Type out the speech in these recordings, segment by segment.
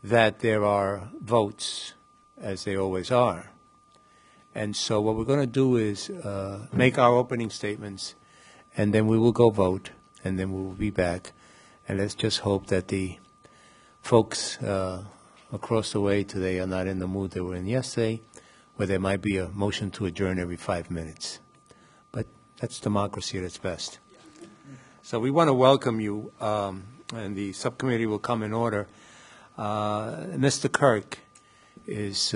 that there are votes, as they always are. And so what we're going to do is make our opening statements, and then we will go vote, and then we will be back. And let's just hope that the folks across the way today are not in the mood they were in yesterday, where there might be a motion to adjourn every 5 minutes. But that's democracy at its best. So we want to welcome you, and the subcommittee will come in order. Mr. Kirk is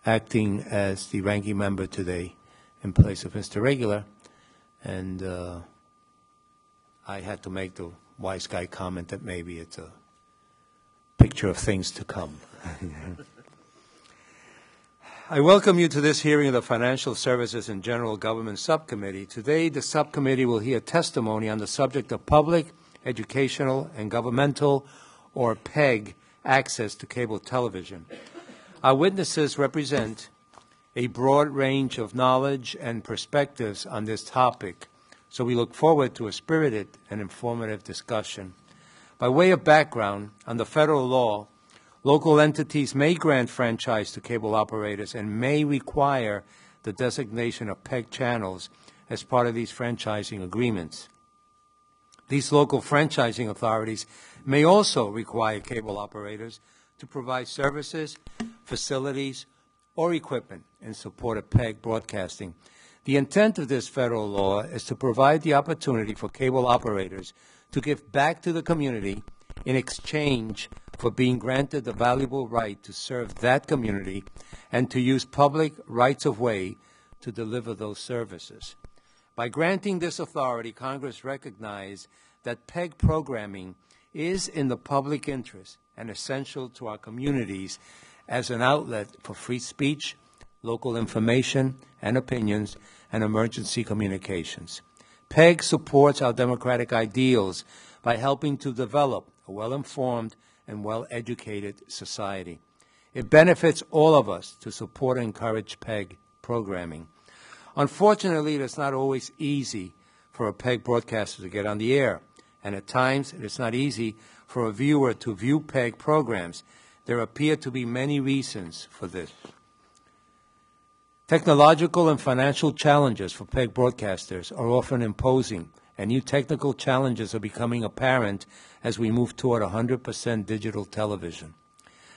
acting as the ranking member today in place of Mr. Regular, and I had to make the wise guy comment that maybe it's a picture of things to come. I welcome you to this hearing of the Financial Services and General Government Subcommittee. Today, the subcommittee will hear testimony on the subject of public, educational, and governmental, or PEG, access to cable television. Our witnesses represent a broad range of knowledge and perspectives on this topic, so we look forward to a spirited and informative discussion. By way of background, under federal law, local entities may grant franchise to cable operators and may require the designation of PEG channels as part of these franchising agreements. These local franchising authorities may also require cable operators to provide services, facilities, or equipment in support of PEG broadcasting. The intent of this federal law is to provide the opportunity for cable operators to give back to the community in exchange for being granted the valuable right to serve that community and to use public rights-of-way to deliver those services. By granting this authority, Congress recognized that PEG programming is in the public interest and essential to our communities as an outlet for free speech, local information and opinions, and emergency communications. PEG supports our democratic ideals by helping to develop a well-informed and well-educated society. It benefits all of us to support and encourage PEG programming. Unfortunately, it's not always easy for a PEG broadcaster to get on the air, and at times it's not easy for a viewer to view PEG programs. There appear to be many reasons for this. Technological and financial challenges for PEG broadcasters are often imposing, and new technical challenges are becoming apparent as we move toward 100% digital television.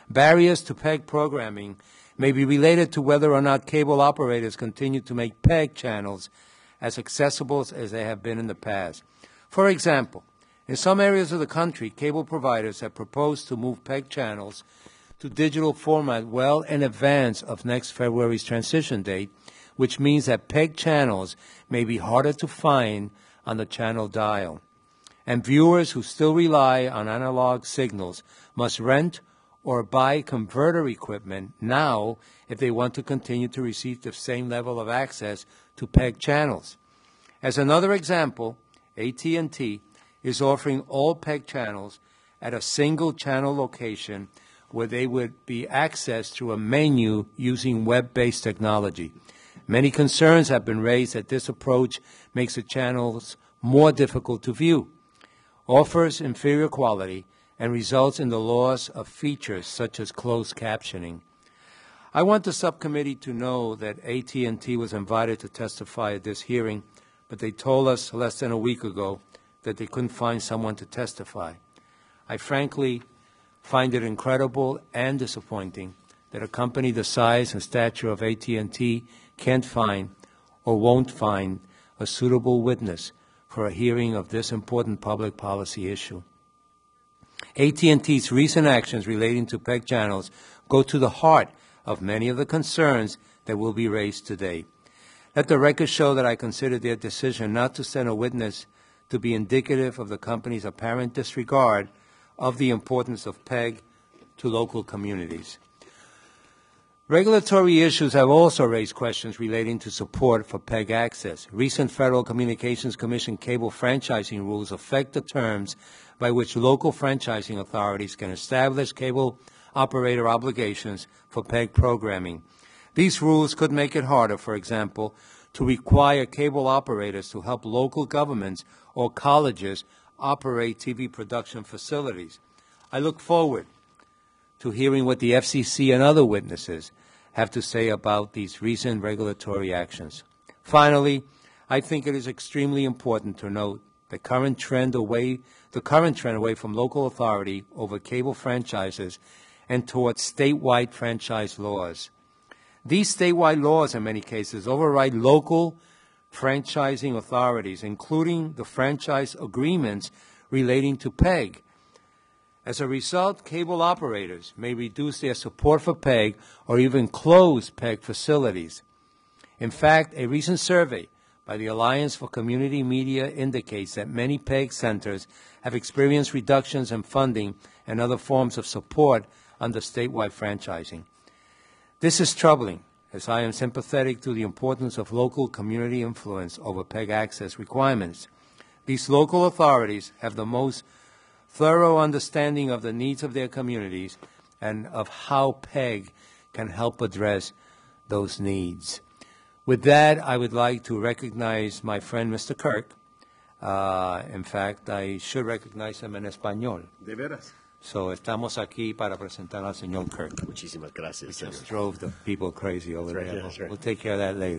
Barriers to PEG programming may be related to whether or not cable operators continue to make PEG channels as accessible as they have been in the past. For example, in some areas of the country, cable providers have proposed to move PEG channels to digital format well in advance of next February's transition date, which means that PEG channels may be harder to find on the channel dial. And viewers who still rely on analog signals must rent or buy converter equipment now if they want to continue to receive the same level of access to PEG channels. As another example, AT&T is offering all PEG channels at a single channel location where they would be accessed through a menu using web-based technology. Many concerns have been raised that this approach makes the channels more difficult to view, offers inferior quality, and results in the loss of features such as closed captioning. I want the subcommittee to know that AT&T was invited to testify at this hearing, but they told us less than a week ago that they couldn't find someone to testify. I frankly find it incredible and disappointing that a company the size and stature of AT&T can't find or won't find a suitable witness for a hearing of this important public policy issue. AT&T's recent actions relating to PEG channels go to the heart of many of the concerns that will be raised today. Let the record show that I consider their decision not to send a witness to be indicative of the company's apparent disregard of the importance of PEG to local communities. Regulatory issues have also raised questions relating to support for PEG access. Recent Federal Communications Commission cable franchising rules affect the terms by which local franchising authorities can establish cable operator obligations for PEG programming. These rules could make it harder, for example, to require cable operators to help local governments or colleges operate TV production facilities. I look forward to hearing what the FCC and other witnesses have to say about these recent regulatory actions. Finally, I think it is extremely important to note the current trend away from local authority over cable franchises and towards statewide franchise laws. These statewide laws, in many cases, override local franchising authorities, including the franchise agreements relating to PEG. As a result, cable operators may reduce their support for PEG or even close PEG facilities. In fact, a recent survey by the Alliance for Community Media indicates that many PEG centers have experienced reductions in funding and other forms of support under statewide franchising. This is troubling, as I am sympathetic to the importance of local community influence over PEG access requirements. These local authorities have the most thorough understanding of the needs of their communities and of how PEG can help address those needs. With that, I would like to recognize my friend, Mr. Kirk. In fact, I should recognize him in español. De veras. So, estamos aquí para presentar al señor Kirk. Muchísimas gracias, We just señor. drove the people crazy over That's right, there. that's right. We'll take care of that later.